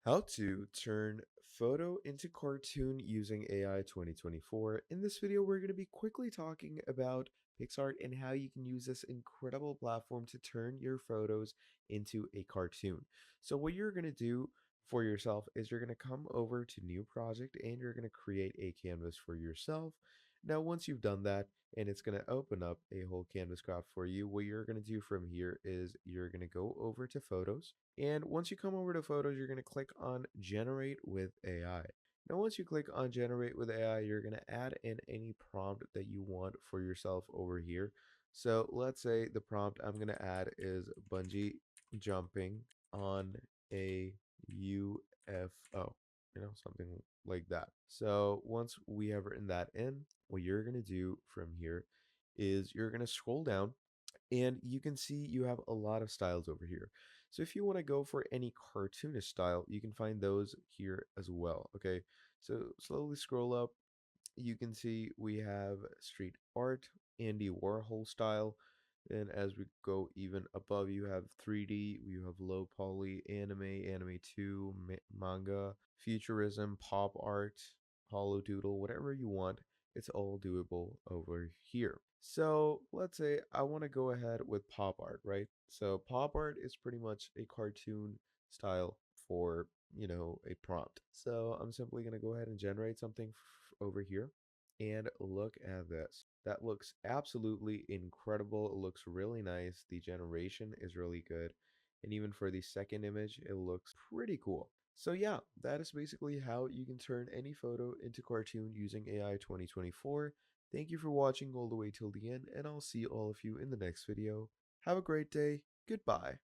How to turn photo into cartoon using AI 2024. In this video, we're going to be quickly talking about PixArt and how you can use this incredible platform to turn your photos into a cartoon. So what you're going to do for yourself is you're going to come over to new project and you're going to create a canvas for yourself. Now, once you've done that, and it's going to open up a whole canvas crop for you, what you're going to do from here is you're going to go over to photos, and once you come over to photos, you're going to click on generate with AI. Now, once you click on generate with AI, you're going to add in any prompt that you want for yourself over here. So let's say the prompt I'm going to add is bungee jumping on a UFO, something like that. So once we have written that in, what you're going to do from here is you're going to scroll down and you can see you have a lot of styles over here. So if you want to go for any cartoonish style, you can find those here as well. Okay, so slowly scroll up. You can see we have street art, Andy Warhol style. And as we go even above, you have 3D, you have low poly, anime 2, manga, futurism, pop art, hollow doodle, whatever you want. It's all doable over here. So let's say I want to go ahead with pop art, right? So pop art is pretty much a cartoon style for, a prompt. So I'm simply going to go ahead and generate something over here. And look at this. That looks absolutely incredible. It looks really nice. The generation is really good. And even for the second image, it looks pretty cool. So yeah, that is basically how you can turn any photo into cartoon using AI 2024. Thank you for watching all the way till the end, and I'll see all of you in the next video. Have a great day. Goodbye.